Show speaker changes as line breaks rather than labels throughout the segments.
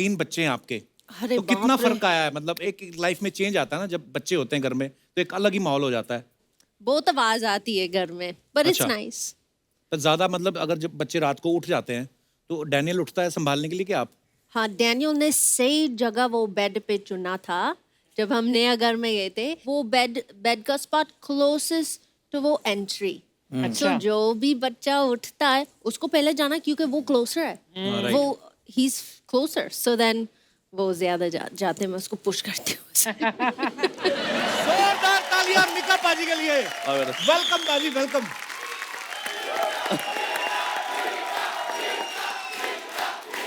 3 बच्चे हैं आपके,
अरे
तो कितना
बाप रे।
फर्क आया है? मतलब एक लाइफ में चेंज आता है ना जब बच्चे होते हैं घर में, तो एक अलग ही माहौल हो जाता है।
बहुत आवाज आती है घर में, बट इट्स
अच्छा।
नाइस।
तो ज्यादा मतलब अगर जब बच्चे रात को उठ जाते हैं तो डैनियल उठता है संभालने के लिए क्या आप?
हाँ, डैनियल ने सही जगह वो बेड पे चुना था। जब हम नया घर में गए थे, वो बेड बेड का स्पॉट क्लोजेस्ट टू वो एंट्री। तो जो भी बच्चा उठता है उसको पहले जाना, क्योंकि वो क्लोजर है।
right.
वो ही इज क्लोजर, सो देन वो ज्यादा जाते मैं उसको पुश करती हूँ।
जोरदार तालियां मिका पाजी के लिए। वेलकम पाजी, वेलकम।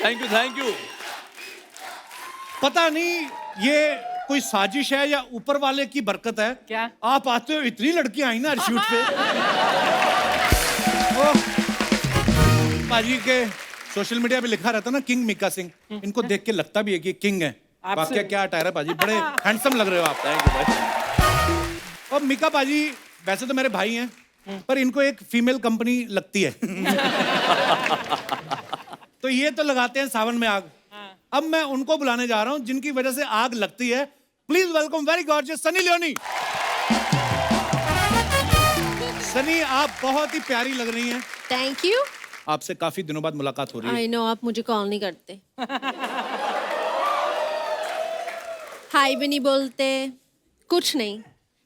Thank you.
पता नहीं ये कोई साजिश है या ऊपर वाले की बरकत है।
क्या?
आप आते हो इतनी लड़कियां आई ना शूट पे। ओह, पाजी के सोशल मीडिया पे लिखा रहता ना किंग मिका सिंह, इनको देख के लगता भी है कि किंग है। वाकया क्या अटायर है पाजी, बड़े हैंडसम लग रहे हो आप।
थैंक यू भाई।
और मिका पाजी वैसे तो मेरे भाई हैं, पर इनको एक फीमेल कंपनी लगती है। तो ये तो लगाते हैं सावन में आग। अब मैं उनको बुलाने जा रहा हूं जिनकी वजह से आग लगती है। Please welcome very gorgeous Sunny Leone. Sunny, आप बहुत ही प्यारी लग रही हैं।
Thank you.
आपसे काफी दिनों बाद मुलाकात हो रही है।
आई नो, आप मुझे कॉल नहीं करते। हाय भी नहीं बोलते, कुछ नहीं।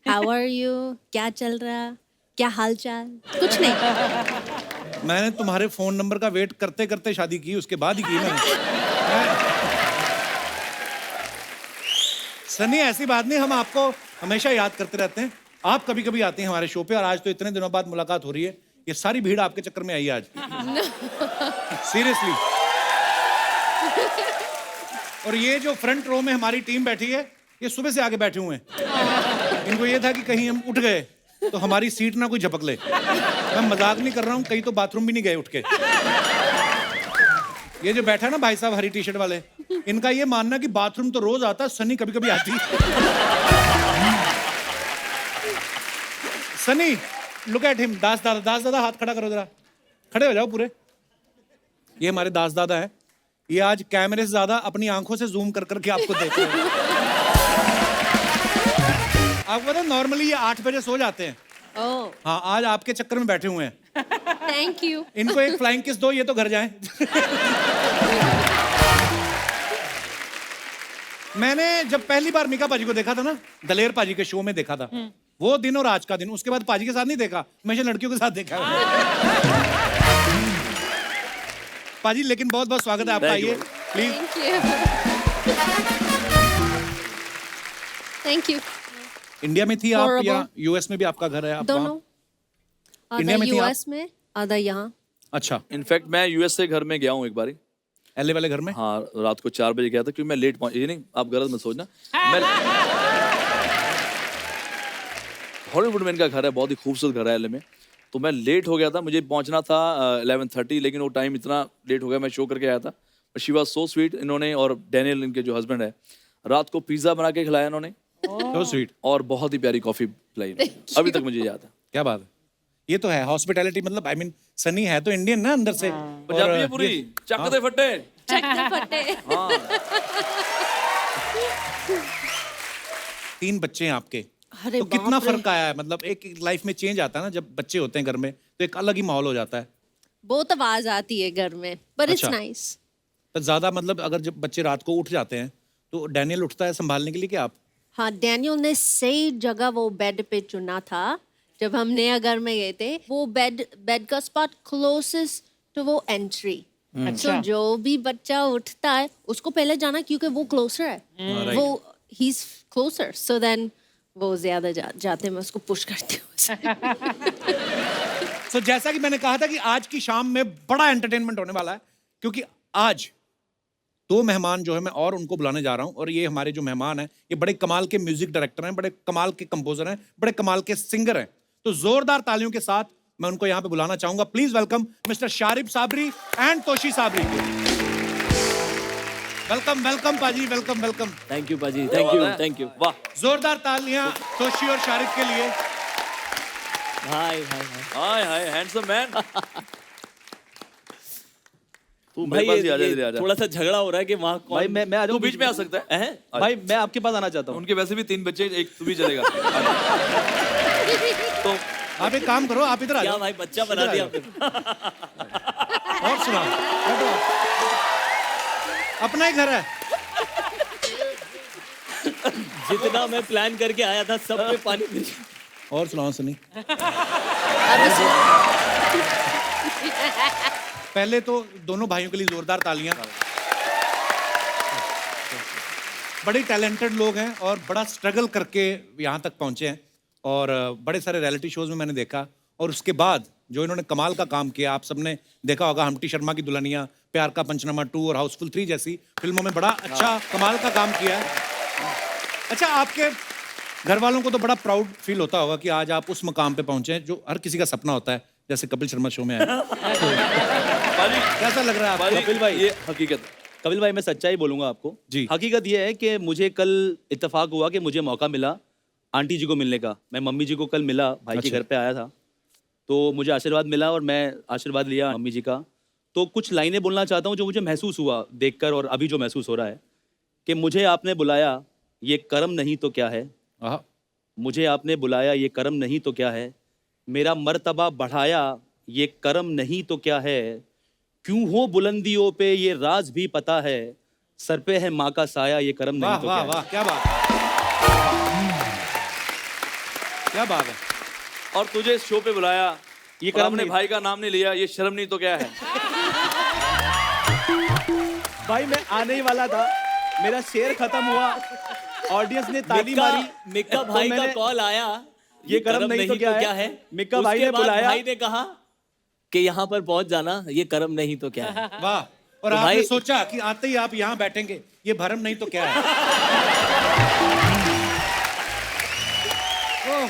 हाउ आर यू, क्या चल रहा, क्या हाल चाल, कुछ नहीं।
मैंने तुम्हारे फोन नंबर का वेट करते करते शादी की, उसके बाद ही की मैंने। सनी, ऐसी बात नहीं, हम आपको हमेशा याद करते रहते हैं। आप कभी कभी आते हैं हमारे शो पे, और आज तो इतने दिनों बाद मुलाकात हो रही है। ये सारी भीड़ आपके चक्कर में आई है आज। सीरियसली। और ये जो फ्रंट रो में हमारी टीम बैठी है, ये सुबह से आगे बैठे हुए हैं। इनको ये था कि कहीं हम उठ गए तो हमारी सीट ना कोई झपक ले। मैं मजाक नहीं कर रहा हूँ, कहीं तो बाथरूम भी नहीं गए उठ के। ये जो बैठा है ना भाई साहब हरी टी शर्ट वाले, इनका ये मानना कि बाथरूम तो रोज आता, सनी कभी कभी आती। Sunny, look at him. Das दादा हाथ खड़ा करो जरा, खड़े हो जाओ पूरे। ये हमारे दास दादा है। ये आज कैमरे से ज्यादा अपनी आंखों से जूम कर करके आपको देख रहे हैं। आपको पता है नॉर्मली ये 8 बजे सो जाते हैं।
ओह,
हाँ, आज आपके चक्कर में बैठे हुए हैं।
Thank you.
इनको एक फ्लाइंग किस दो, ये तो घर जाएं। मैंने जब पहली बार मिका पाजी को देखा था ना, दलेर पाजी के शो में देखा था, वो दिन और आज का दिन। उसके बाद पाजी के साथ नहीं देखा, हमेशा लड़कियों के साथ देखा है। पाजी, लेकिन बहुत बहुत स्वागत है आपका। आइए please.
Thank you. Thank you.
India में थी आप या
Horrible.
यूएस में भी आपका घर है? आप
दोनों।
वहाँ?
आधा
इंडिया में थी आप?
यूएस में, आधा यहाँ।
अच्छा,
इनफैक्ट मैं यूएस से घर में गया हूँ एक बारी।
एलए वाले घर में?
हाँ, रात को 4 बजे गया था, क्योंकि मैं लेट पहुंच। ये नहीं, आप गलत मत सोचना। मैं हॉलीवुड में इनका घर है, बहुत ही खूबसूरत घर है एलए में। तो मैं लेट हो गया था, मुझे पहुंचना था 11:30, लेकिन वो टाइम इतना लेट हो गया, मैं शो करके आया था। She was so sweet. इन्होंने और डैनियल, इनके जो हस्बैंड है, रात को पिज्जा बना के खिलाया इन्होंने,
तो स्वीट।
और बहुत ही प्यारी कॉफी पिलाई इन्होंने। अभी तक मुझे याद है।
क्या बात है, ये तो है हॉस्पिटैलिटी। मतलब आई मीन सनी है तो इंडियन ना अंदर से।
पंजाबी है पूरी, चक दे फट्टे।
चकते फटे।
3 बच्चे हैं आपके,
अरे
तो कितना
बाप रे।
फर्क आया है? मतलब एक लाइफ में चेंज आता है ना जब बच्चे होते हैं घर में, तो एक अलग ही माहौल हो जाता है।
बहुत आवाज आती है घर में, बट इट्स
अच्छा।
नाइस।
तो ज्यादा मतलब अगर जब बच्चे रात को उठ जाते हैं तो डैनियल उठता है संभालने के लिए क्या आप?
हाँ, डैनियल ने सही जगह वो बेड पे चुना था। जब हम नया घर में गए थे, वो बेड का स्पॉट क्लोजेस्ट टू वो एंट्री। तो जो भी बच्चा उठता है उसको पहले जाना, क्योंकि वो क्लोजर है। वो ही इज क्लोजर, सो देन वो ज्यादा जाते मैं उसको पुश करती हूँ।
तो जैसा कि मैंने कहा था कि आज की शाम में बड़ा एंटरटेनमेंट होने वाला है, क्योंकि आज 2 मेहमान जो है मैं और उनको बुलाने जा रहा हूं। और ये हमारे जो मेहमान हैं, ये बड़े कमाल के म्यूजिक डायरेक्टर हैं, बड़े कमाल के कंपोजर हैं, बड़े कमाल के सिंगर हैं। तो जोरदार तालियों के साथ मैं उनको यहाँ पे बुलाना चाहूंगा। Please welcome mister Sharib Sabri and Toshi Sabri. Welcome welcome पाजी, वेलकम वेलकम।
थैंक यू पाजी, थैंक यू।
वाह,
जोरदार तालियां तोशी और शारिब के लिए।
Hi hi hi.
Hi hi, handsome man. तू मेरे पास ही आ जा, इधर आ जा।
थोड़ा सा झगड़ा हो रहा है कि वहाँ कौन
भाई मैं आ
तू
जाऊँ
बीच में आ सकता है।
हैं?
भाई मैं आपके पास आना चाहता हूँ।
उनके वैसे भी 3 बच्चे, एक तू भी चलेगा। तो
आप एक काम करो, आप इधर आ
क्या
जाओ।
भाई बच्चा बना
इधर आ
दिया
जाओ।
आपने।
और सुनाओ, बैठो। अपना ही घर है।
जितना मैं प्लान करके आया था सब पे पानी फिर
और सुनाओ सनी। पहले तो दोनों भाइयों के लिए जोरदार तालियां। बड़े टैलेंटेड लोग हैं और बड़ा स्ट्रगल करके यहाँ तक पहुंचे हैं और बड़े सारे रियलिटी शोज में मैंने देखा और उसके बाद जो इन्होंने कमाल का काम किया, आप सबने देखा होगा हम्टी शर्मा की दुल्हनिया, प्यार का पंचनामा 2 और हाउसफुल 3 जैसी फिल्मों में बड़ा अच्छा कमाल का काम किया है। अच्छा, आपके घर वालों को तो बड़ा प्राउड फील होता होगा कि आज आप उस मुकाम पे पहुंचे हैं जो हर किसी का सपना होता है, जैसे कपिल शर्मा शो में आए।
बाजी,
कैसा लग रहा है आपको?
कपिल भाई,
ये हकीकत है।
कपिल भाई मैं सच्चाई बोलूंगा आपको
जी।
हकीकत ये है कि मुझे कल इत्तेफाक हुआ कि मुझे मौका मिला आंटी जी को मिलने का। मैं मम्मी जी को कल मिला, भाई के
अच्छा।
घर पे आया था, तो मुझे आशीर्वाद मिला और मैं आशीर्वाद लिया मम्मी जी का। तो कुछ लाइनें बोलना चाहता हूँ जो मुझे महसूस हुआ देखकर और अभी जो महसूस हो रहा है कि मुझे आपने बुलाया, ये कर्म नहीं तो क्या है।
आहा,
मुझे आपने बुलाया, ये कर्म नहीं तो क्या है। मेरा मर्तबा बढ़ाया, ये कर्म नहीं तो क्या है। क्यों हो बुलंदियों पे, ये राज भी पता है। सर पे है माँ का साया, ये कर्म नहीं
वाह
तो
वाह
क्या है।
वाह, क्या बात है, क्या बात है।
और तुझे इस शो पे बुलाया,
ये
और
कर्म
अपने
नहीं।
भाई का नाम नहीं लिया, ये शर्म नहीं तो क्या है।
भाई मैं आने ही वाला था, मेरा शेर खत्म हुआ, ऑडियंस ने ताली मारी।
मिक्का
तो
भाई का
मैंने-
कॉल आया,
ये कर्म नहीं तो क्या है। मिक्का भाई
उसके
ने
बाद
बुलाया।
भाई ने कहा कि यहाँ पर पहुंच जाना, ये कर्म नहीं तो क्या है।
वाह, और
तो
आपने
भाई-
सोचा कि आते ही आप यहाँ बैठेंगे, ये भरम नहीं तो क्या है। ओह,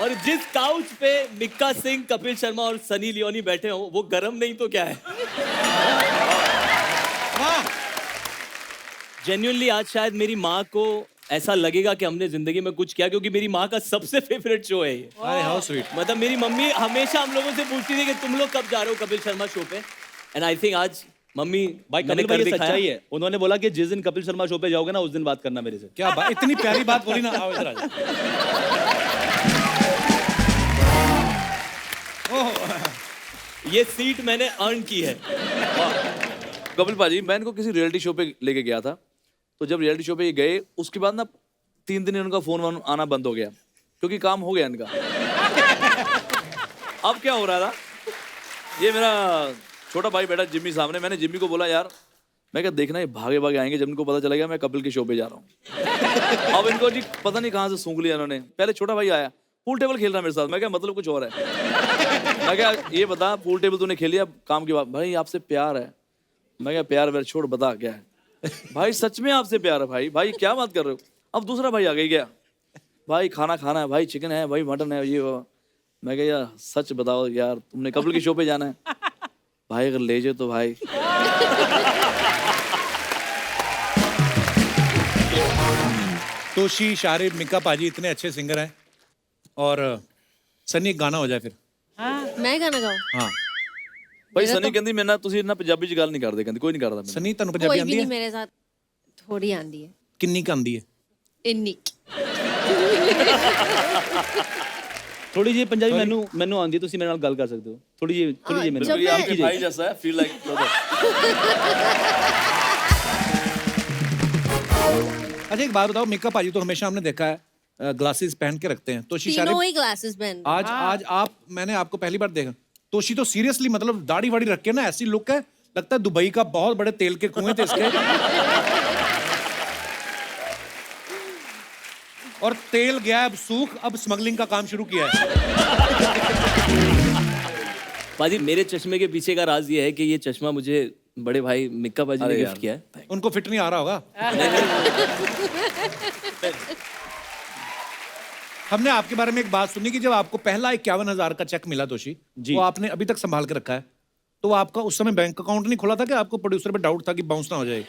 और जिस काउच पे मिक्का सिंह, कपिल शर्मा और सनी लियोनी बैठे हो, वो गरम नहीं तो क्या है।
वाह,
जेन्युइनली आज शायद मेरी माँ को ऐसा लगेगा कि हमने जिंदगी में कुछ किया, क्योंकि मेरी माँ का सबसे फेवरेट शो है ये।
अरे हाउ स्वीट।
मतलब मेरी मम्मी हमेशा हम लोगों से पूछती थी कि तुम लोग कब जा रहे हो कपिल शर्मा शो पे, एंड आई थिंक आज मम्मी
भाई
मैंने
कपिल भाई
कर
ये
दिखाया।
सच्चाई है। उन्होंने बोला कि जिस दिन कपिल शर्मा शो पे जाओगे ना उस दिन बात करना मेरे से।
क्या बात, इतनी प्यारी बात बोली ना। आओ इधर आ जाओ। ओह,
ये सीट मैंने अर्न की है।
कपिल पाजी, मैं इनको किसी रियलिटी शो पे लेके गया था, तो जब रियलिटी शो पे ये गए, उसके बाद ना 3 दिन इनका फोन आना बंद हो गया, क्योंकि काम हो गया इनका। अब क्या हो रहा था, ये मेरा छोटा भाई बैठा जिम्मी सामने, मैंने जिम्मी को बोला यार, मैं क्या देखना, ये भागे भागे आएंगे जब इनको पता चला गया मैं कपिल के शो पे जा रहा हूँ। अब इनको जी पता नहीं कहाँ से सूंघ लिया इन्होंने। पहले छोटा भाई आया, पूल टेबल खेल रहा मेरे साथ, मैं क्या मतलब कुछ और है। मैं क्या ये बता, पूल टेबल तूने खेल लिया, काम की बात, भाई आपसे प्यार है। मैं क्या प्यार व्यार छोड़, बता क्या है। भाई सच में आपसे प्यार है भाई, भाई क्या बात कर रहे हो। अब दूसरा भाई आ गई, क्या भाई खाना खाना है, भाई चिकन है, भाई मटन है, ये वो। मैं क्या यार सच बताओ यार, तुमने कपिल के शो पे जाना है। भाई अगर ले जाओ तो भाई।
तोशी, शारिब, मिक्का पाजी इतने अच्छे सिंगर हैं और सनी एक गाना हो जाए फिर।
मैं गाना गाऊं?
हाँ,
भाई सनी कहती मैं ना ਤੁਸੀਂ ਨਾ ਪੰਜਾਬੀ ਚ ਗੱਲ ਨਹੀਂ ਕਰਦੇ, ਕਹਿੰਦੀ ਕੋਈ ਨਹੀਂ ਕਰਦਾ ਮੈਨੂੰ।
सनी ਤੈਨੂੰ ਪੰਜਾਬੀ
कोई
आंदी
भी
है?
नहीं मेरे साथ, थोड़ी आंदी है,
किन्नी का आंदी है?
इन्नी।
ਥੋੜੀ ਜਿਹੀ ਪੰਜਾਬੀ ਮੈਨੂੰ ਆਉਂਦੀ ਹੈ, ਤੁਸੀਂ ਮੇਰੇ ਨਾਲ ਗੱਲ ਕਰ ਸਕਦੇ ਹੋ। ਥੋੜੀ ਜਿਹੀ ਮੈਨੂੰ
जब
ये
मैं-
आपके भाई जैसा है, फील लाइक ब्रदर।
अच्छा एक बात बताओ, मिक्का पाजी तो हमेशा हमने देखा है ग्लासेस पहन के रखते हैं। तोशी,
तीनों
शारिब,
ही ग्लासेस पहन।
आज आप, मैंने आपको पहली बार देखा। तोशी तो सीरियसली मतलब दाढ़ी वाड़ी रख के ना ऐसी लुक है, लगता है दुबई का बहुत बड़े तेल के कुएं थे इसके। और तेल गया, अब सूख, अब स्मगलिंग का काम शुरू किया है।
पाजी मेरे चश्मे के पीछे का राज ये है कि ये चश्मा मुझे बड़े भाई मिक्का पाजी ने
अरे
गिफ्ट
यार।
किया है।
उनको फिट नहीं आ रहा होगा। हमने आपके बारे में एक बात सुनी कि जब आपको पहला 51,000 का चेक मिला तोशी,
जी।
वो आपने अभी तक संभाल के रखा है, तो आपका उस समय बैंक अकाउंट नहीं खुला था कि आपको प्रोड्यूसर पे डाउट था कि बाउंस ना हो जाए?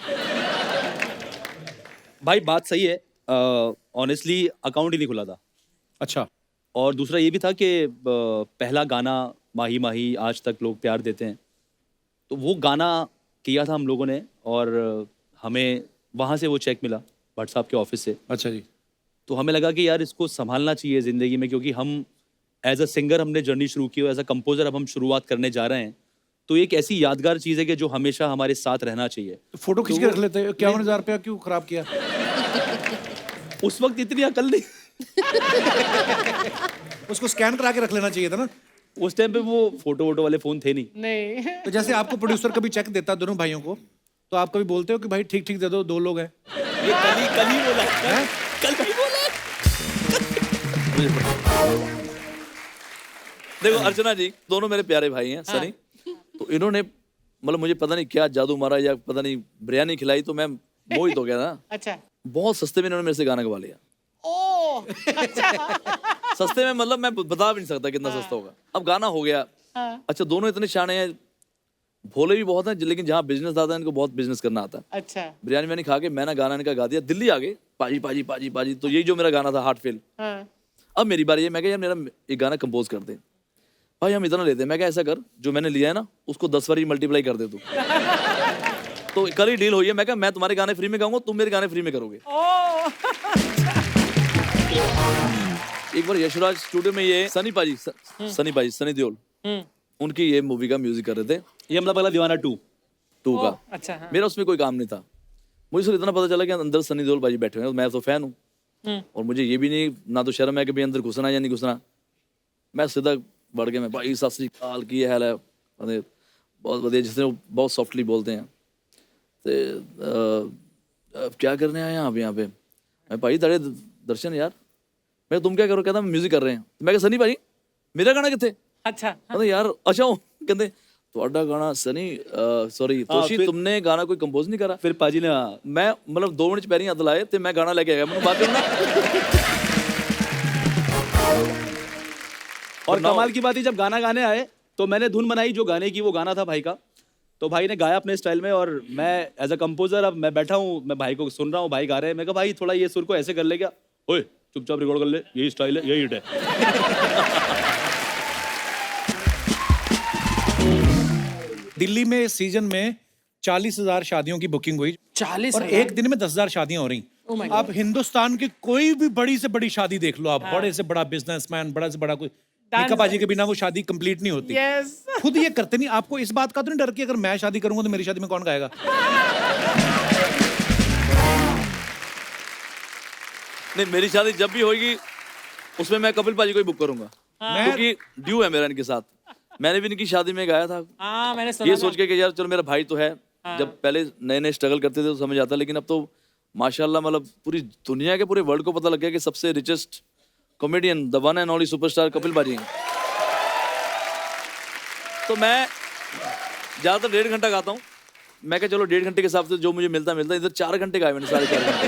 भाई बात सही है, ऑनेस्टली अकाउंट ही नहीं खुला था।
अच्छा,
और दूसरा ये भी था कि पहला गाना माही माही आज तक लोग प्यार देते हैं, तो वो गाना किया था हम लोगों ने, और हमें वहाँ से वो चेक मिला भट्ट साहब के ऑफिस से।
अच्छा जी।
तो हमें लगा कि यार इसको संभालना चाहिए ज़िंदगी में, क्योंकि हम एज अ सिंगर हमने जर्नी शुरू की और एज अ कंपोजर अब हम शुरुआत करने जा रहे हैं। तो एक ऐसी यादगार चीज़ है कि जो हमेशा हमारे साथ रहना चाहिए।
तो फोटो खींच के रख लेते हैं, 51,000 रुपया क्यों खराब किया?
उस वक्त इतनी अकल नहीं,
उसको स्कैन करा के रख लेना चाहिए था ना।
उस टाइम पे वो फोटो वोटो वाले फ़ोन थे नहीं।
तो जैसे आपको प्रोड्यूसर कभी चेक देता दोनों भाइयों को, तो आप कभी बोलते हो कि भाई ठीक ठीक दे दो, 2 लोग हैं?
ये कल ही बोला, कल ही बोला।
देखो अर्चना जी दोनों मेरे प्यारे भाई हैं सनी। तो इन्होंने मतलब मुझे पता नहीं क्या जादू मारा या पता नहीं बिरयानी खिलाई, तो मैं मोहित हो गया ना।
अच्छा।
बहुत सस्ते में इन्होंने मेरे से गाना गवा लिया।
ओ अच्छा।
सस्ते में मतलब मैं बता भी नहीं सकता कितना सस्ता होगा। अब गाना हो गया। अच्छा दोनों इतने शाने हैं, भोले भी बहुत हैं, लेकिन जहाँ बिजनेस आता है इनको बहुत बिजनेस करना आता है।
अच्छा।
बिरयानी मैंने खा के मैंने गाना इनका गा दिया, दिल्ली आ गए पाजी पाजी पाजी पाजी। तो यही जो मेरा गाना था हार्ट फेल।
हाँ।
अब मेरी बारी है, मैं कहा यार मेरा एक गाना कंपोज कर दे भाई, हम इतना लेते हैं। मैं क्या ऐसा कर, जो मैंने लिया है ना उसको 10 बार मल्टीप्लाई कर दे तू। तो कल ही डील हुई है। मैं कहा मैं तुम्हारे गाने फ्री में गाऊंगा, तुम मेरे गाने फ्री में करोगे। एक बार यशराज स्टूडियो में ये सनी पाजी सनी देओल उनकी ये मूवी का म्यूजिक कर रहे थे,
ये मतलब अगला दीवाना 2
का।
अच्छा। हाँ।
मेरा उसमें कोई काम नहीं था। मुझे सिर्फ इतना पता चला कि अंदर सनी देओल भाई बैठे हुए हैं, मैं तो फैन हूँ और मुझे ये भी नहीं ना तो शर्म है कि भाई अंदर घुसना या नहीं घुसना। मैं सीधा बढ़ के मैं भाई सत श्री अकाल की हाल है, बहुत बढ़िया, जिसने वो बहुत सॉफ्टली बोलते हैं। तो क्या करने आए यहाँ पे? मैं भाई तेरे दर्शन यार। मैं तुम क्या करो? कहता मैं म्यूजिक कर रहे हैं। मैं कहा सनी भाई मेरा गाना कितने?
अच्छा।
कहते यार अच्छा हो, कहते ਤੁਹਾਡਾ गाना सनी सॉरी तोशी तुमने गाना कोई कंपोज नहीं करा?
फिर पाजी ने
मैं मतलब 2 मिनट पैरी हथ लाए ते मैं गाना लेके आया मैं बात करना।
और कमाल की बात है, जब गाना गाने आए तो मैंने धुन बनाई जो गाने की, वो गाना था भाई का। तो भाई ने गाया अपने स्टाइल में और मैं एज अ कंपोजर अब मैं बैठा हूँ, मैं भाई को सुन रहा हूँ, भाई गा रहे हैं। मैं कहा भाई थोड़ा ये सुर को ऐसे कर ले क्या? ओए चुपचाप रिकॉर्ड कर ले, यही स्टाइल है, यही हिट है।
दिल्ली में इस सीजन में 40,000 शादियों की बुकिंग हुई
40
और एक दिन में 10,000 शादियां हो रही। आप हिंदुस्तान की कोई भी बड़ी से बड़ी शादी देख लो, आप बड़े से बड़ा बिजनेसमैन, बड़ा से बड़ा कोई, मीका बाजी के बिना वो शादी कंप्लीट नहीं होती।
यस।
खुद ये करते नहीं। आपको इस बात का तो नहीं डर कि अगर मैं शादी करूंगा तो मेरी शादी में कौन गाएगा?
नहीं मेरी शादी जब भी होगी उसमें मैं कपिल पाजी को ही बुक करूंगा, क्योंकि ड्यू है मेरा इनके साथ। मैंने भी इनकी शादी में गाया था
हाँ मैंने सुना
ये
था।
सोच के कि यार चलो मेरा भाई तो है। जब पहले नए नए स्ट्रगल करते थे तो समझ आता, लेकिन अब तो माशाल्लाह मतलब पूरी दुनिया के पूरे वर्ल्ड को पता लग गया कि सबसे richest comedian the one and only superstar Kapil पाजी हैं। तो मैं ज़्यादातर 1.5 घंटा गाता हूँ। मैं क्या चलो 1.5 घंटे के हिसाब से जो मुझे मिलता इधर 4 घंटे गाए मैंने, 4.5 घंटे।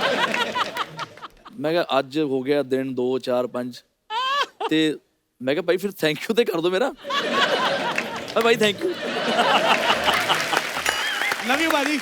मैं क्या आज हो गया दिन 2 4 5 ते मैं क्या भाई फिर थैंक यू तो कर दो मेरा। अरे भाई थैंक यू।
लव यू बाजी।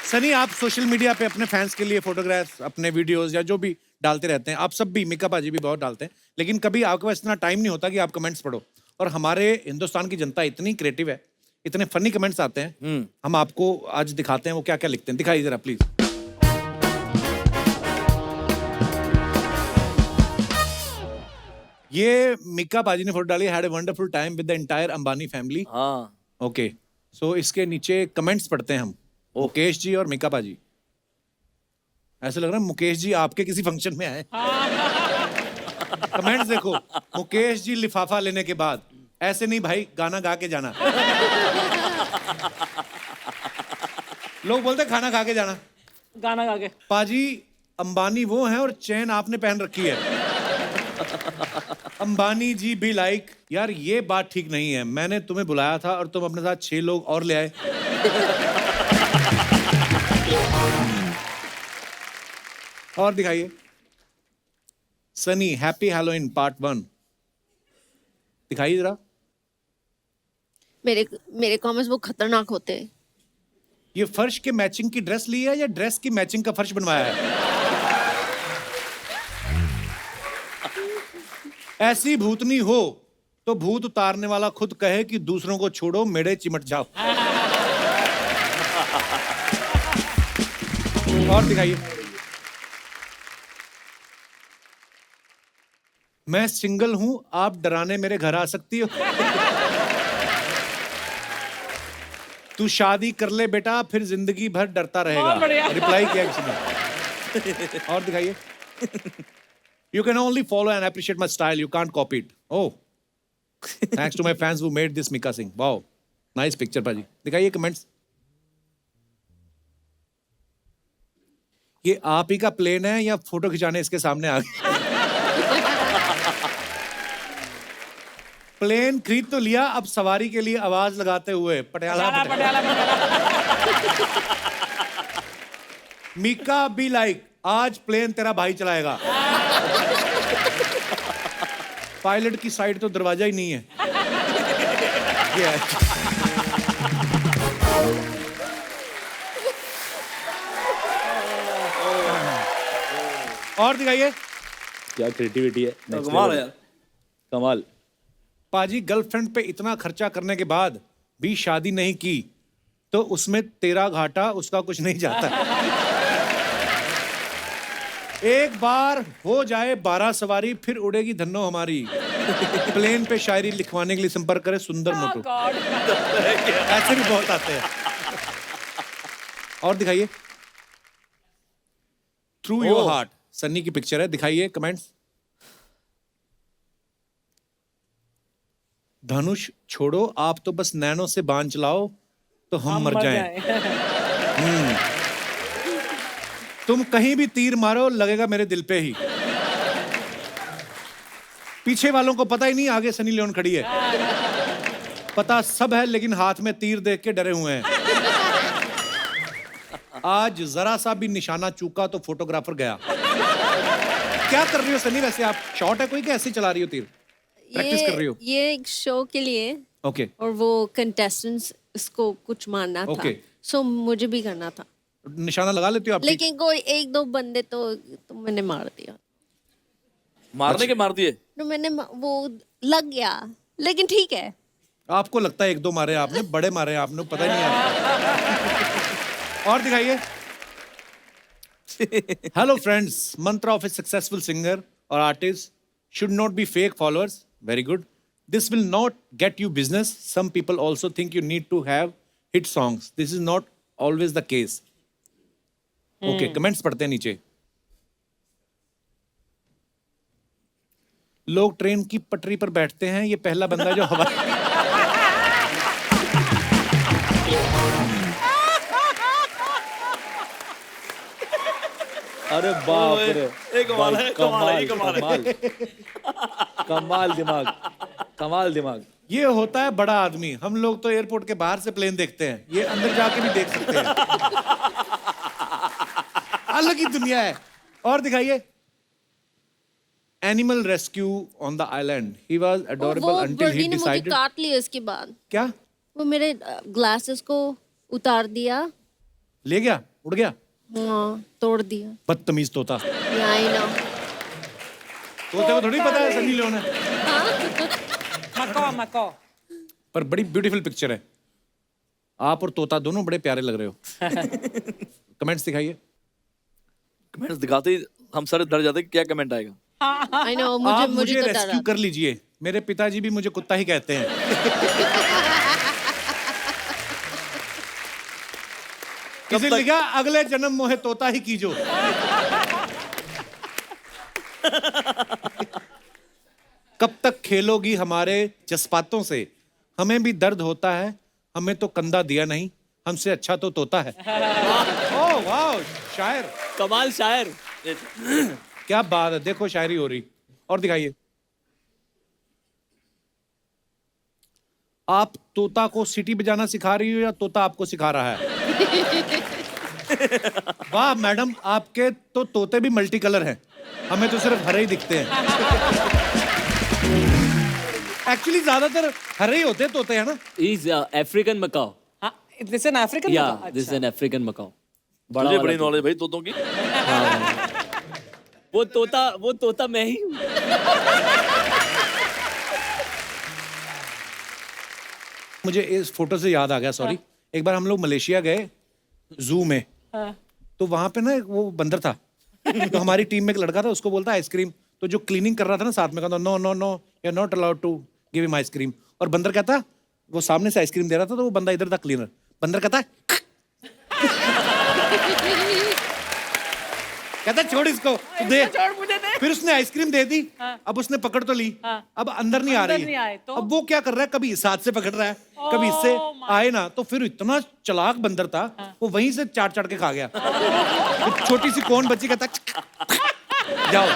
सनी आप सोशल मीडिया पे अपने फैंस के लिए फोटोग्राफ्स, अपने वीडियोस या जो भी डालते रहते हैं, आप सब भी, मीका बाजी भी बहुत डालते हैं, लेकिन कभी आपके पास इतना टाइम नहीं होता कि आप कमेंट्स पढ़ो। और हमारे हिंदुस्तान की जनता इतनी क्रिएटिव है, इतने फनी कमेंट्स आते हैं। हम आपको आज दिखाते हैं वो क्या क्या लिखते हैं। दिखाइए जरा प्लीज। ये मीका बाजी ने फोटो डाली, had a wonderful time with the entire Ambani family.
हाँ
ओके सो इसके नीचे कमेंट्स पढ़ते हैं हम। मुकेश जी और मीका बाजी, ऐसे लग रहा है मुकेश जी आपके किसी फंक्शन में आए। कमेंट्स देखो। मुकेश जी लिफाफा लेने के बाद, ऐसे नहीं भाई गाना गा के जाना। लोग बोलते खाना खा के जाना।
गाना गा के।
पाजी अंबानी वो हैं और चैन आपने पहन रखी है। अंबानी जी भी लाइक, यार ये बात ठीक नहीं है। मैंने तुम्हें बुलाया था और तुम अपने साथ 6 लोग और ले आए। और दिखाइए। सनी हैप्पी हैलोवीन पार्ट 1 दिखाइए जरा।
मेरे कमेंट्स वो खतरनाक होते हैं।
ये फर्श के मैचिंग की ड्रेस ली है या ड्रेस की मैचिंग का फर्श बनवाया है? ऐसी भूतनी हो तो भूत उतारने वाला खुद कहे कि दूसरों को छोड़ो, मेरे चिमट जाओ। और दिखाइए। मैं सिंगल हूं, आप डराने मेरे घर आ सकती हो। तू शादी कर ले बेटा, फिर जिंदगी भर डरता
बहुत
रहेगा।
बढ़िया।
रिप्लाई किया किसी ने। और दिखाइए। You can only follow and appreciate my style. You can't copy it. Oh, thanks to my fans who made this Mika Singh. Wow, nice picture, पाजी। दिखाइए कमेंट्स। ये आप ही का प्लेन है या फोटो खिंचाने इसके सामने आ गए? प्लेन खरीद तो लिया, अब सवारी के लिए आवाज लगाते हुए पटियाला
पटियाला
मीका बी लाइक, आज प्लेन तेरा भाई चलाएगा। पायलट की साइड तो दरवाजा ही नहीं है। ये है। और दिखाइए।
क्या क्रिएटिविटी है, next
कमाल
level।
है यार।
कमाल।
पाजी गर्लफ्रेंड पे इतना खर्चा करने के बाद भी शादी नहीं की तो उसमें तेरा घाटा, उसका कुछ नहीं जाता। एक बार हो जाए 12 सवारी, फिर उड़ेगी धन्नो हमारी। प्लेन पे शायरी लिखवाने के लिए संपर्क करें सुंदर मोटू। ऐसे भी बहुत आते हैं। और दिखाइए। थ्रू योर हार्ट, सन्नी की पिक्चर है। दिखाइए कमेंट्स। धनुष छोड़ो, आप तो बस नैनो से बांध चलाओ तो हम मर जाएं। तुम कहीं भी तीर मारो, लगेगा मेरे दिल पे ही। पीछे वालों को पता ही नहीं आगे सनी लियोन खड़ी है। पता सब है लेकिन हाथ में तीर देख के डरे हुए हैं। आज जरा सा भी निशाना चूका तो फोटोग्राफर गया। क्या कर रही हो सनी? वैसे आप शॉट है कोई कि ऐसे ही चला रही हो तीर? प्रैक्टिस कर रही हो?
ये एक शो के लिए
ओके।
और वो कंटेस्टेंट्स इसको कुछ मारना था।
Okay.
सो मुझे भी करना था,
निशाना लगा लेती हो आप?
लेकिन कोई एक दो बंदे तो मैंने मार दिया।
मारने के मार दिए।
तो वो लग गया, लेकिन ठीक है।
आपको लगता है एक दो मारे आपने, बड़े मारे आपने, पता ही नहीं आपको। और दिखाइए। Hello friends, mantra of a successful singer और artist should not be fake followers. Very good. This will not get you business. Some people also think you need to have hit songs. This is not always the case. Okay, comments पढ़ते हैं नीचे। लोग train की पटरी पर बैठते हैं, ये पहला बंदा जो हवा
अरे बाप रे,
ये कमाल है, कमाल है, ये कमाल है।
कमाल कमाल दिमाग, कमाल दिमाग।
ये होता है बड़ा आदमी। हम लोग तो एयरपोर्ट के बाहर से प्लेन देखते हैं, ये अंदर जाके भी देख सकते हैं। अलग ही दुनिया है। और दिखाइए। Animal rescue on the island. He was adorable
वो
अंटिल ही
बर्डी ने मुझे
डिसाइडेड।
काट लिया इसके बाद।
क्या
वो मेरे ग्लासेस को उतार दिया।
ले गया? उड़ गया?
हाँ, तोड़ दिया।
बदतमीज तोता।
I know.
तोते को थोड़ी पता है सनी लियोन है।
मको
पर बड़ी ब्यूटीफुल पिक्चर है। आप और तोता दोनों बड़े प्यारे लग रहे हो। कमेंट्स दिखाइए।
कमेंट्स दिखाते ही हम सारे डर जाते हैं कि क्या कमेंट आएगा।
I know.
आप
मुझे
मुझे
तो डर
रेस्क्यू कर लीजिए। मेरे पिताजी भी मुझे कुत्ता ही कहते हैं। किसी ने लिखा अगले जन्म मोहे तोता ही कीजो। कब तक खेलोगी हमारे जज्बातों से? हमें भी दर्द होता है, हमें तो कंधा दिया नहीं, हमसे अच्छा तो तोता है। ओह वाह, शायर।
कमाल शायर।
क्या बात है, देखो शायरी हो रही। और दिखाइए। आप तोता को सीटी बजाना सिखा रही हो या तोता आपको सिखा रहा है? वाह मैडम, आपके तो तोते भी मल्टी कलर हैं, हमें तो सिर्फ हरे ही दिखते हैं। एक्चुअली ज्यादातर हरे ही होते हैं तोते, है ना?
Is African macaw.
This an African
या दिस एन अफ्रीकन मकाओ। बड़ा
मुझे
वाला
बड़ी नॉलेज भाई तोतों की।
वो तोता मैं ही हूँ।
मुझे इस फोटो से याद आ गया, सॉरी। एक बार हम लोग मलेशिया गए जू में,
हाँ।
तो वहां पे ना वो बंदर था। तो हमारी टीम में एक लड़का था, उसको बोलता आइसक्रीम। तो जो क्लीनिंग कर रहा था ना साथ में, कहता no no no, you are not allowed to give him ice cream. और बंदर कहता, वो सामने से आइसक्रीम दे रहा था, तो वो बंदा इधर था क्लीनर, बंदर कहता कहता छोड़ इसको, तू दे।
छोड़ मुझे दे।
फिर उसने आइसक्रीम दे दी।
हाँ।
अब उसने पकड़ तो ली,
हाँ।
अब अंदर नहीं आ
अंदर
रही
नहीं आए तो?
अब वो क्या कर रहा है, कभी इस हाथ से पकड़ रहा है, कभी इससे
my
आए ना। तो फिर इतना चालाक बंदर था, वो वहीं से चाट चाट के खा गया। फिर छोटी सी कौन बच्ची कहता जाओ।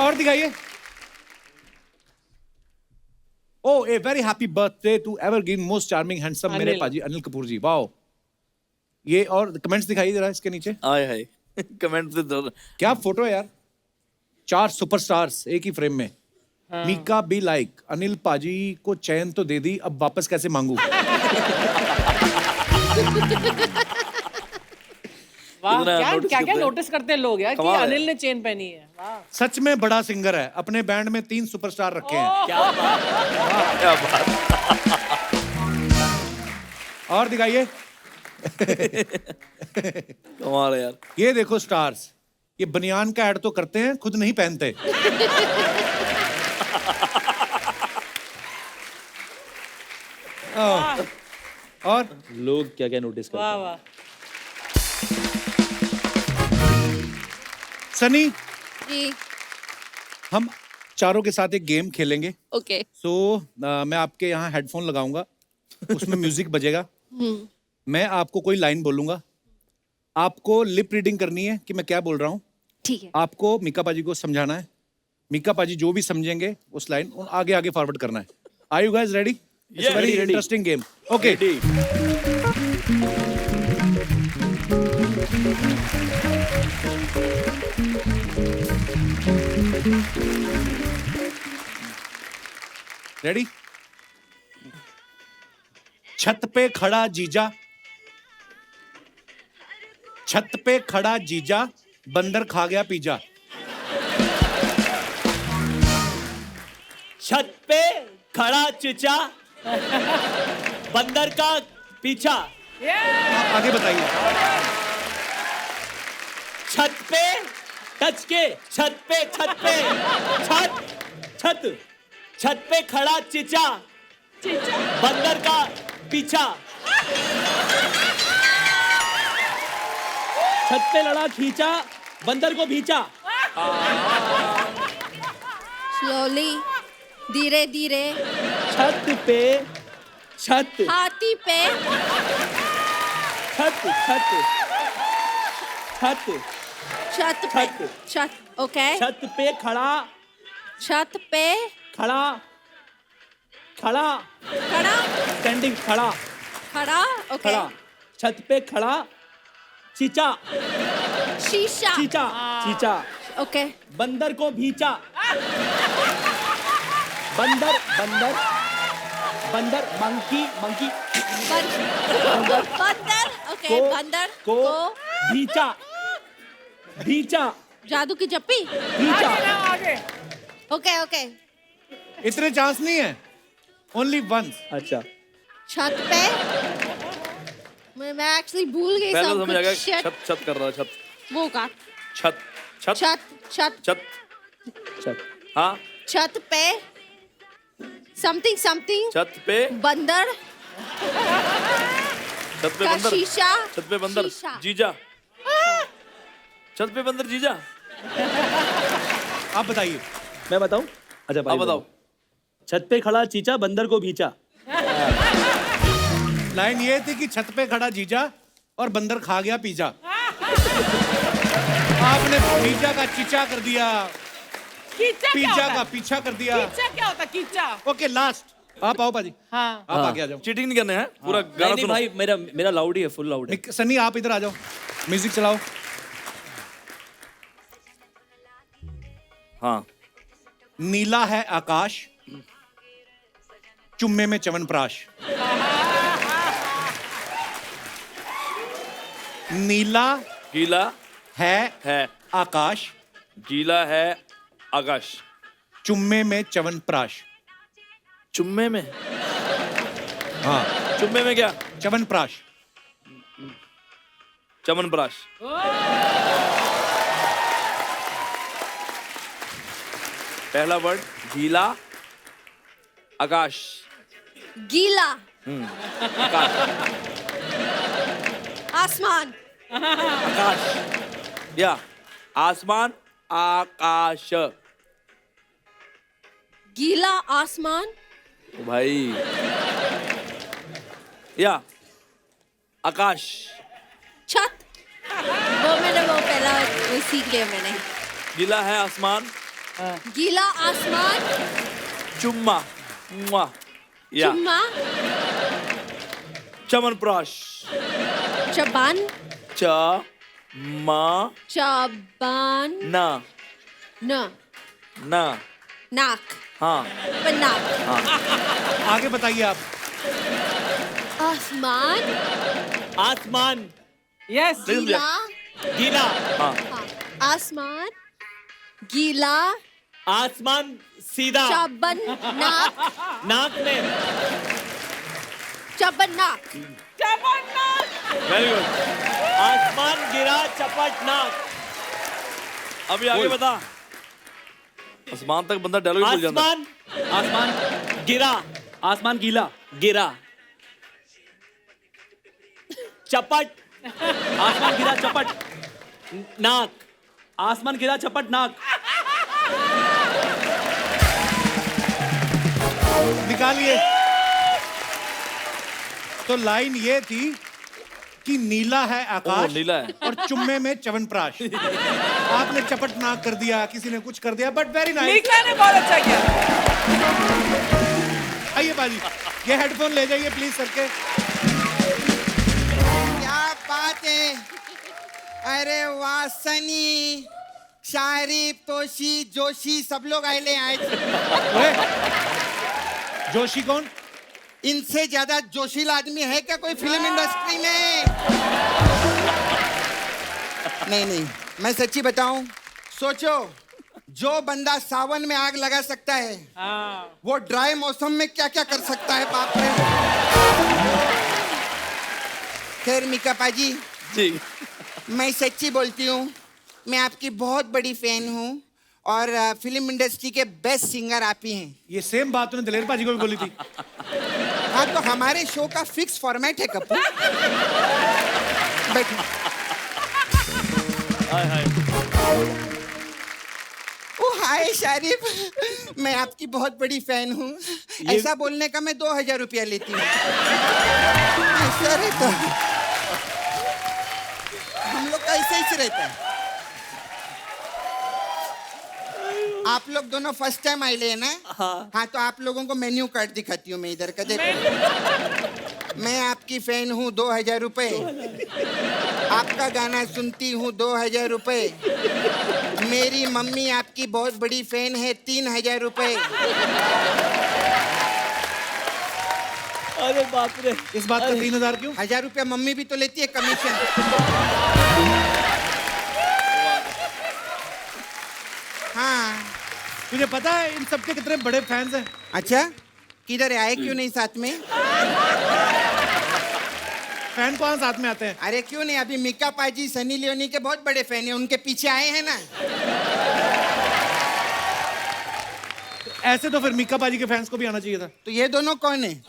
और दिखाइए। Oh a very happy birthday to evergreen most charming handsome मेरे
अनिल।
पाजी अनिल कपूर जी। वाओ। ये और कमेंट्स दिखाइए जरा इसके नीचे।
आए हाय कमेंट से
क्या फोटो है यार, 4 सुपरस्टार्स एक ही फ्रेम में। मीका बी लाइक, अनिल पाजी को चैन तो दे दी, अब वापस कैसे मांगू।
वाह,
कितना
क्या
notice
क्या
करते हैं।
नोटिस करते हैं लोग यार कि
कमाल है।
अनिल ने चेन पहनी है। वाह।
सच में बड़ा सिंगर है, अपने बैंड में 3 सुपरस्टार रखे हैं।
क्या बात।
क्या बात।
और दिखाइए।
कमाल है यार।
ये देखो स्टार्स, ये बनियान का ऐड तो करते हैं, खुद नहीं पहनते। और
लोग क्या क्या नोटिस करते
वाह
हैं।
वाह।
सनी,
जी
हम चारों के साथ एक गेम खेलेंगे।
ओके।
सो मैं आपके यहाँ हेडफोन लगाऊंगा, उसमें म्यूजिक बजेगा। मैं आपको कोई लाइन बोलूंगा, आपको लिप रीडिंग करनी है कि मैं क्या बोल रहा हूँ।
ठीक है।
आपको मीका पाजी को समझाना है, मीका पाजी जो भी समझेंगे उस लाइन आगे आगे फॉरवर्ड करना है। Are you guys ready? It's
Yeah,
very
ready.
Interesting game. Okay, ready? छत पे खड़ा जीजा, छत पे खड़ा जीजा, बंदर खा गया पिज्जा।
छत पे खड़ा चिचा, बंदर का पीछा।
आप आगे बताइए।
छत पे टच के, छत पे छत पे छत छत छत पे खड़ा चिचा, बंदर का पीछा। छत पे लड़ा खींचा, बंदर को भींचा।
स्लोली, धीरे धीरे,
छत पे छत
हाथी पे,
छत छत छत
छत पे,
छत।
छत। ओके।
छत पे खड़ा
छत पे
खड़ा खड़ा
खड़ा,
स्टैंडिंग खड़ा
खड़ा। ओके।
खड़ा छत पे खड़ा चीचा
शीशा।
चीचा चीचा
ओके।
बंदर को भींचा। बंदर बंदर बंदर मंकी मंकी
बंदर। ओके।
को
बंदर
को भींचा भींचा
जादू की जप्पी।
भींचा।
आगे।
Okay okay.
इतने चांस नहीं है, ओनली वंस।
अच्छा
छत पे मैं एक्चुअली भूल गई
पहले
सब
तो समझ आ गया
कुछ। Shit.
छत छत कर रहा है छत
वो का
छत छत
छत छत
छत
छत
हाँ
छत पे समथिंग समथिंग
छत पे
बंदर
छत पे
का
बंदर
शीशा।
छत पे बंदर
शीशा।
जीजा छत पे बंदर जीजा
आप बताइए।
मैं बताऊं? अच्छा भाई
आप बताओ।
छत पे खड़ा चीचा, बंदर को भींचा।
लाइन ये थी कि छत पे खड़ा जीजा और बंदर खा गया पिज्जा। आपने पिज्जा का चिचा कर दिया,
कीचा क्या
पिज्जा
होता
का
है?
पीछा कर दिया।
कीचा क्या होता है? कीचा।
ओके लास्ट आप आओ पाजी,
हाँ।
आप आगे आ जाओ।
चीटिंग नहीं करने हैं पूरा
नहीं
गाना
नहीं
सुनो
भाई, मेरा मेरा लाउड ही है, फुल लाउड है।
सनी आप इधर आ जाओ, म्यूजिक चलाओ।
हाँ
नीला है आकाश, चुम्मे में च्यवनप्राश। नीला
गीला
है आकाश,
गीला है आकाश
चुम्मे में च्यवनप्राश।
चुम्मे में?
हाँ,
चुम्मे में क्या?
च्यवनप्राश।
च्यवनप्राश। पहला वर्ड गीला, आकाश।
गीला,
आकाश।
आसमान,
आकाश या आसमान, आकाश।
गीला आसमान,
ओ भाई या आकाश।
छत। वो पहला वो सीख लिया मैंने।
गीला है आसमान,
गीला आसमान,
चुम्मा, मुआ, या
चुम्मा,
च्यवनप्राश।
चबान,
च म
चबान,
न
न,
न
नाक,
हाँ
पर नाक।
आगे बताइए आप।
आसमान,
आसमान,
यस
गीला,
गीला,
हाँ
हाँ, आसमान, गीला,
आसमान सीधा,
चबन नाक,
नाक में,
चबन नाक,
वेरी गुड।
आसमान गिरा चपट नाक।
अभी आगे बता। आसमान तक बंदा डायलॉग भूल जाता है।
आसमान
आसमान,
गिरा,
आसमान गीला,
गिरा, चपट
आसमान गिरा चपट,
नाक,
आसमान गिरा चपट नाक।
निकालिए। तो लाइन ये थी कि नीला है आकाश,
नीला है।
और चुम्मे में च्यवनप्राश। आपने चपट नाक कर दिया, किसी ने कुछ कर दिया, बट वेरी नाइस।
मीका ने बहुत अच्छा किया।
आइए बाजी, ये हेडफोन ले जाइए प्लीज सर के।
क्या बात है। अरे वाह, सनी, शारिफ, तोशी, जोशी सब लोग आए ले आज।
ओए, जोशी कौन?
इनसे ज्यादा जोशीला आदमी है क्या कोई फिल्म इंडस्ट्री में? नहीं, मैं सच्ची बताऊं, सोचो, जो बंदा सावन में आग लगा सकता है, वो ड्राई मौसम में क्या क्या कर सकता है, बाप रे। खैर मीका पाजी,
जी
मैं सच्ची बोलती हूँ, मैं आपकी बहुत बड़ी फैन हूँ और फिल्म इंडस्ट्री के बेस्ट सिंगर आप ही हैं।
ये सेम बात तूने दिलेर पाजी को भी बोली थी।
हाँ, तो हमारे शो का फिक्स फॉर्मेट है कपूर। बैठो। ओ हाय शारिफ, मैं आपकी बहुत बड़ी फैन हूँ। ऐसा बोलने का मैं 2000 रुपया लेती हूँ। ऐसा रहता है। हम लोग का ऐसे ही रहता है। आप लोग दोनों फर्स्ट टाइम आए ले ना? हाँ, तो आप लोगों को मेन्यू कार्ड दिखाती हूँ मैं इधर का, देखो। मैं आपकी फैन हूँ, 2000 रुपए। आपका गाना सुनती हूँ, 2000 रुपए। मेरी मम्मी आपकी बहुत बड़ी फैन है, 3000 रुपए।
अरे बाप रे।
इस बात का 3000 क्यों?
1000 रुपया मम्मी भी तो लेती है कमीशन। हाँ।
तुझे पता है इन सबके कितने बड़े फैंस हैं?
अच्छा, किधर है, आए क्यों नहीं साथ में?
फैन कौन साथ में आते हैं?
अरे क्यों नहीं, अभी मीका पाजी सनी लियोनी के बहुत बड़े फैन हैं, उनके पीछे आए हैं ना।
ऐसे तो फिर मीका पाजी के फैंस को भी आना चाहिए था।
तो ये दोनों कौन है?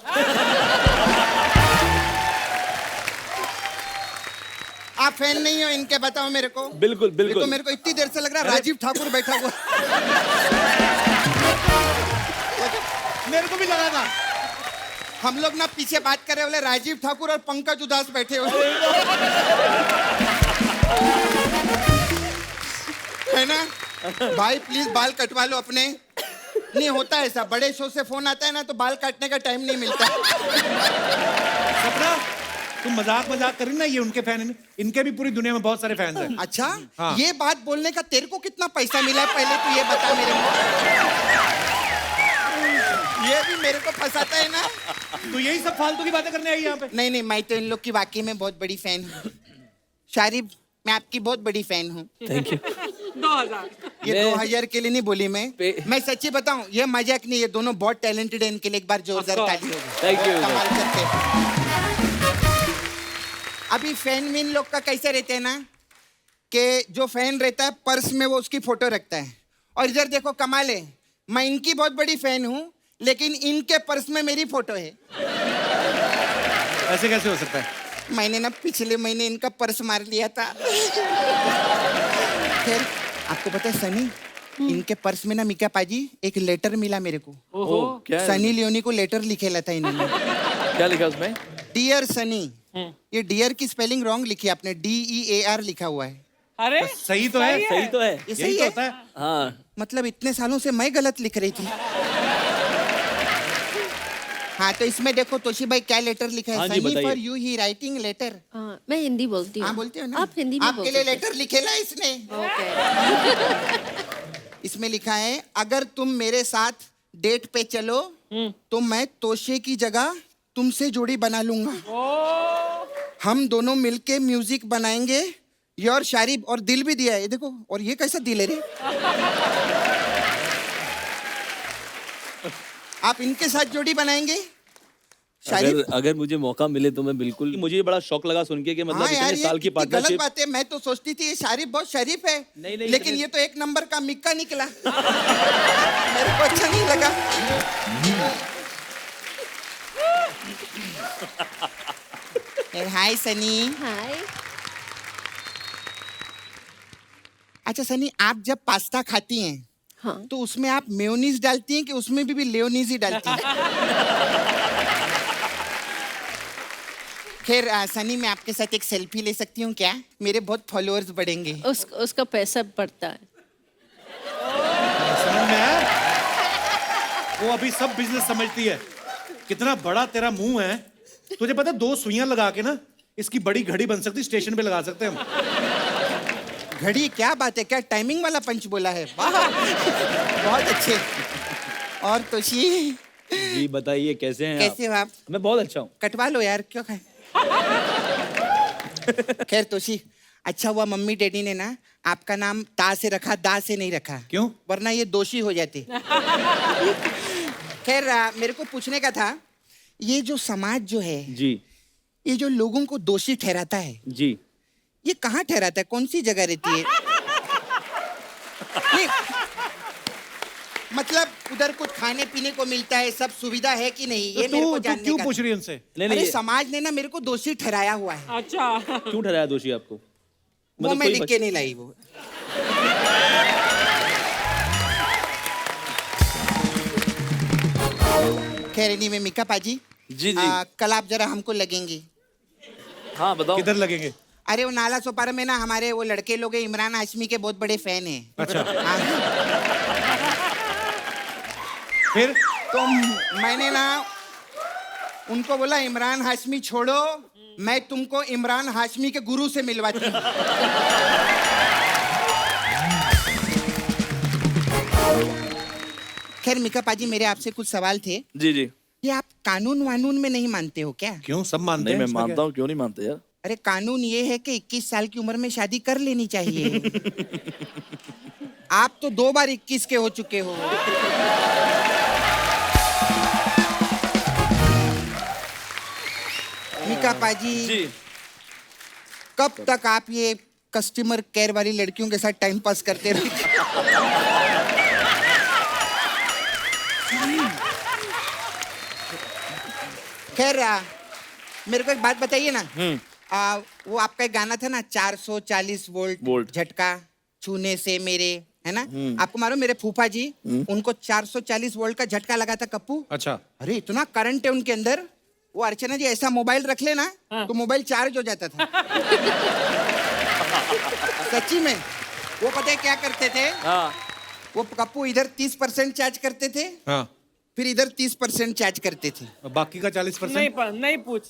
आप फैन नहीं हो इनके, बताओ मेरे को।
बिल्कुल
ये
बिल्कुल।
तो मेरे को इतनी देर से लग रहा है राजीव ठाकुर बैठा हुआ।
मेरे को भी लगा था।
हम लोग ना पीछे बात कर रहे बोले राजीव ठाकुर और पंकज उदास बैठे हो, है ना? भाई प्लीज बाल कटवा लो अपने। नहीं होता ऐसा, बड़े शो से फोन आता है ना तो बाल काटने का टाइम नहीं मिलता।
सपना, तुम मजाक कर रही ना, ये उनके फैन हैं। इनके भी पूरी दुनिया में बहुत सारे फैंस हैं।
अच्छा,
हाँ।
ये बात बोलने का तेरे को कितना पैसा मिला है पहले तो ये बता मेरे को। ये भी मेरे को फंसाता है ना।
तो यही सब फालतू की बातें करने आई यहाँ पे?
नहीं, मैं तो इन लोग की वाकई में बहुत बड़ी फैन हूँ। शारिफ, मैं आपकी बहुत बड़ी फैन हूँ।
Thank you.
2000
ये 2000 के लिए नहीं बोली मैं
पे-
मैं सच्ची बताऊं, ये मजाक नहीं, ये दोनों बहुत टैलेंटेड है, इनके लिए एक बार जोरदार
course.
ताली होगी।
Thank you,
कमाल करते हैं। अभी फैन विन लोग का कैसे रहते हैं ना, कि जो फैन रहता है पर्स में वो उसकी फोटो रखता है, और इधर देखो कमाल है, मैं इनकी बहुत बड़ी फैन हूँ लेकिन इनके पर्स में मेरी फोटो है।
ऐसे कैसे हो सकता है?
मैंने ना पिछले महीने इनका पर्स मार लिया था। फिर आपको पता है सनी, इनके पर्स में ना मिका पाजी एक लेटर मिला मेरे को।
ओह, क्या है?
सनी लियोनी को लेटर लिखेला था इन्होंने।
क्या लिखा उसमें?
डियर सनी। ये डियर की स्पेलिंग रॉन्ग लिखी है आपने, DEAR लिखा हुआ है।
अरे
सही तो है।
सही तो है।
ये
यही
सही
तो
है?
होता है।
हाँ,
मतलब इतने सालों से मैं गलत लिख रही थी। हाँ तो इसमें देखो तोशी भाई क्या लेटर लिखा है।
हाँ जी,
सनी
बताइए।
For you he writing letter.
मैं हिंदी बोलती हूँ।
हाँ बोलते हो ना
आप हिंदी में
आपके लिए
बोल
लेटर लिखेला इसने।
ओके।
इसमें लिखा है, अगर तुम मेरे साथ डेट पे चलो तो मैं तोशे की जगह तुमसे जोड़ी बना लूंगा। हम दोनों मिलके म्यूजिक बनाएंगे। योर शारिब, और दिल भी दिया है, ये देखो। और ये कैसा दिल है रे? आप इनके साथ जोड़ी बनाएंगे शारिब?
अगर मुझे मौका मिले तो मैं बिल्कुल।
मुझे बड़ा शौक लगा सुन के कि मतलब
हाँ यार,
इतने
ये
साल की
कितनी गलत
पार्टनरशिप।
बात है। मैं तो सोचती थी ये शारिब बहुत शरीफ है,
नहीं, नहीं,
लेकिन
इतने-
ये तो एक नंबर का मिक्का निकला। मेरे को अच्छा नहीं लगा। हाय सनी।
हाय।
अच्छा सनी, आप जब पास्ता खाती हैं
हाँ।
तो उसमें आप मेयोनीज डालती हैं कि उसमें भी लेयोनीज ही डालती हैं? खैर सनी, मैं आपके साथ एक सेल्फी ले सकती हूँ क्या? मेरे बहुत फॉलोअर्स बढ़ेंगे।
उसका पैसा बढ़ता है।
समझ में आया? वो अभी सब बिजनेस समझती है। कितना बड़ा तेरा मुंह है, तुझे पता है 2 सुइयां लगा के ना इसकी बड़ी घड़ी बन सकती, स्टेशन पे लगा सकते हैं हम।
घड़ी? क्या बात है, क्या टाइमिंग वाला पंच बोला है? वाह, बहुत अच्छे। और तोशी
जी बताइए कैसे हैं
कैसे हो आप?
मैं बहुत अच्छा हूँ।
कटवा लो यार, क्यों खाए? खैर तोशी, अच्छा हुआ मम्मी डैडी ने ना आपका नाम ता से रखा, दा से नहीं रखा।
क्यों?
वरना ये दोषी हो जाते। खैर मेरे को पूछने का था, ये जो समाज जो है,
जी
ये जो लोगों को दोषी ठहराता है,
जी।
ये कहाँ ठहराता है? कौन सी जगह रहती है? नहीं, मतलब उधर कुछ खाने पीने को मिलता है, सब सुविधा है कि नहीं, ये मेरे को
तू
जानने
क्यों
का
पूछ
था।
रही है उनसे?
नहीं
अरे
नहीं,
समाज ने ना मेरे को दोषी ठहराया हुआ है।
अच्छा।
क्यों ठहराया दोषी आपको?
वो
मतलब
मैं
कोई
लिख के नहीं लाई वो। खैर नहीं, में मिका पाजी,
जी जी।
कल आप जरा हमको लगेंगी।
हाँ बताओ।
किधर लगेंगे?
अरे वो नाला सोपारा में ना हमारे वो लड़के लोग हैं, इमरान हाशमी के बहुत बड़े फैन हैं।
अच्छा।
हाँ।
फिर
तो मैंने ना उनको बोला, इमरान हाशमी छोड़ो, मैं तुमको इमरान हाशमी के गुरु से मिलवाती हूँ। खैर मिका पाजी, मेरे आपसे कुछ सवाल थे।
जी जी।
ये आप कानून वानून में नहीं मानते हो क्या?
क्यों? सब मानते
नहीं
हैं।
मैं
इसमें
मानता
क्या?
हूँ, क्यों नहीं मानते यार?
अरे कानून ये है कि 21 साल की उम्र में शादी कर लेनी चाहिए। आप तो 2 बार 21 के हो चुके हो। मिका पाजी,
जी।
कब तक आप ये कस्टमर केयर वाली लड़कियों के साथ टाइम पास करते रहे? खैर मेरे को एक बात बताइए ना। वो आपका एक गाना था ना, 440
वोल्ट।
वोल्ट झटका छूने से मेरे, है ना? आपको मालूम मेरे फूफा जी, उनको 440 वोल्ट का झटका लगा था कप्पू।
अच्छा।
अरे इतना करंट है उनके अंदर, वो अर्चना जी ऐसा मोबाइल रख लेना तो मोबाइल चार्ज हो जाता था। सच्ची में। वो पता है क्या करते थे?
हाँ।
वो कप्पू इधर 30% चार्ज करते थे,
हाँ,
फिर इधर 30% चार्ज करते थे।
और बाकी का 40%?
नहीं पूछ।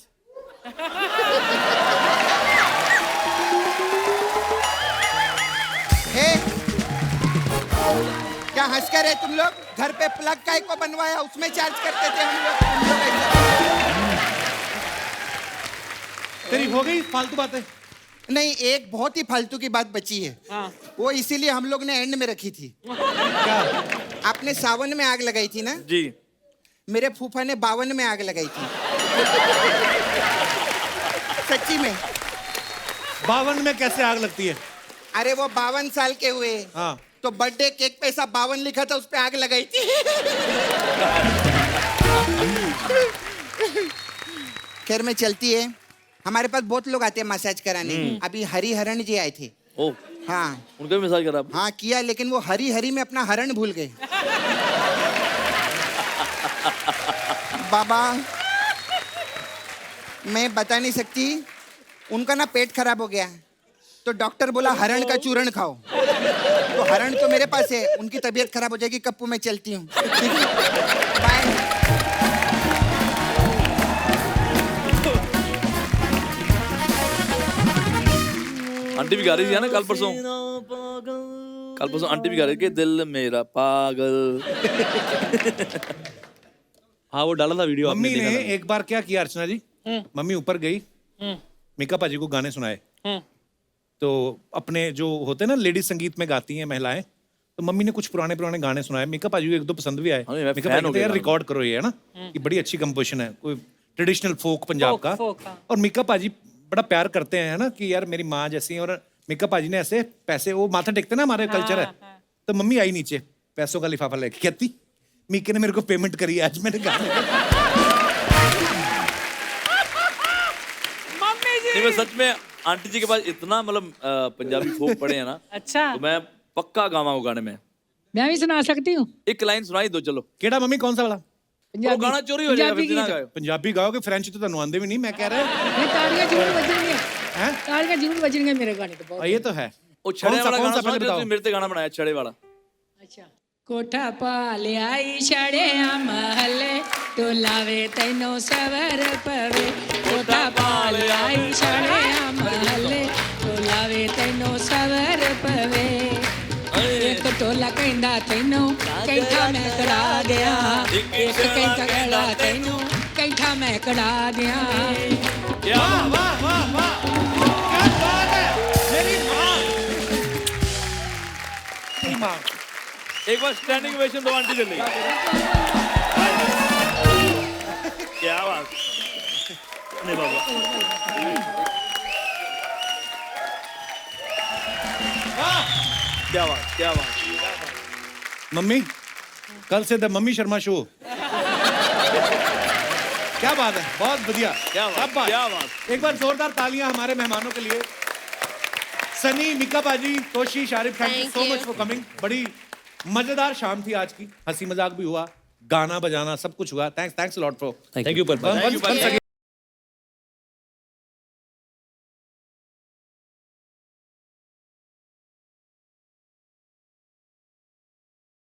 हे, क्या हंस कर रहे तुम लोग? घर पे प्लग काय को बनवाया, उसमें चार्ज करते थे हम लोग। तुम लोग ऐसा-
तेरी हो गई फालतू बातें।
नहीं, एक बहुत ही फालतू की बात बची है।
हाँ।
वो इसीलिए हम लोग ने एंड में रखी थी।
क्या?
आपने सावन में आग लगाई थी ना,
जी
मेरे फूफा ने 52 में आग लगाई थी। सच्ची में।
52 में कैसे आग लगती है?
अरे वो 52 साल के हुए,
हाँ।
तो बर्थडे केक पे ऐसा 52 लिखा था, उस पे आग लगाई थी। खैर में चलती है, हमारे पास बहुत लोग आते हैं मसाज कराने। अभी हरिहरन जी आए थे।
ओ
हाँ
उनका भी मसाज करा आपने?
हाँ किया, लेकिन वो हरी हरी में अपना हरण भूल गए। बाबा मैं बता नहीं सकती, उनका ना पेट खराब हो गया, तो डॉक्टर बोला हरण का चूर्ण खाओ। तो हरण तो मेरे पास है, उनकी तबीयत खराब हो जाएगी, कप्पू मैं चलती हूँ। ठीक है, बाय।
आंटी भी गा रही थी ना कल परसों आंटी भी गा रही थी कि दिल मेरा पागल।
हाँ वो डाला था वीडियो आपने
मम्मी
देखा
ने
था।
एक बार क्या किया अर्चना जी, मम्मी ऊपर गई, मीका पाजी को गाने सुनाए। तो अपने जो होते हैं ना लेडीज संगीत में गाती हैं महिलाएं, तो मम्मी ने कुछ पुराने पुराने गाने सुनाए। मीका पाजी को एक दो पसंद भी आए।
हाँ, मैं
मीका
fan
पाजी
हो
कहते
गया
यार
गाने
रिकॉर्ड करो ये, है ना, ये बड़ी अच्छी कंपोजिशन है, कोई ट्रेडिशनल फोक पंजाब का।
folk, हाँ।
और मीका पाजी बड़ा प्यार करते हैं, है ना, कि यार मेरी माँ जैसी है। और मीका पाजी ने ऐसे पैसे, वो माथा टेकते ना, हमारे कल्चर है। तो मम्मी आई नीचे पैसों का लिफाफा लेके, कहती मीके ने मेरे को पेमेंट करी आज मैंने गाने का।
मम्मी जी।
नहीं मैं सच में आंटी जी के पास इतना मतलब पंजाबी फोक पढ़े हैं ना,
अच्छा
तो मैं पक्का गावांगा गाने में।
मैं भी सुना सकती हूँ।
एक लाइन सुनाई दो चलो।
केड़ा मम्मी कौन सा वाला?
वो गाना चोरी हो जाएगा फिर ना गाओ।
पंजाबी गाओगे, फ्रेंच तो ਤੁਹਾਨੂੰ ਆਉਂਦੇ ਵੀ ਨਹੀਂ, मैं कह रहा
ये तालियां जरूर बजणगियां,
हैं।
तालियां जरूर बजणगियां मेरे गाने तो बहुत।
ये तो है।
वो छड़े
कौन सा-
वाला
कौन
गाना
सा
सुना
पहले
जो
बताओ।
तुमने मेरे ते गाना बनाया छड़े वाला।
अच्छा कोठा पा लियाई छड़िया महले, तो लावे तैनो सवर पवे। कोठा पा लियाई छड़िया महले, तो लावे तैनो सवर पवे। एक टोला कहंदा तैनो कैठा मैं कड़ा दिया, एक कैठा कड़ा तैनो कैठा मैं कड़ा दिया।
वाह वाह वाह वाह, क्या बात है, मेरी माँ, मेरी माँ।
एक बार स्टैंडिंग ओवेशन दो आंटी के लिए। क्या बात। नहीं बाबा क्या बात क्या बात।
मम्मी कल से द मम्मी शर्मा शो। क्या बात है, बहुत बढ़िया,
क्या बात,
शाबाश।
क्या बात।
एक बार जोरदार तालियां हमारे मेहमानों के लिए। सनी, मीका पाजी, Toshi, Sharif, thank you
Thank
so
you.
Much for coming. बड़ी मजेदार शाम थी आज की, हंसी मजाक भी हुआ, गाना बजाना सब कुछ हुआ। Thanks lot for
thank you पर
once again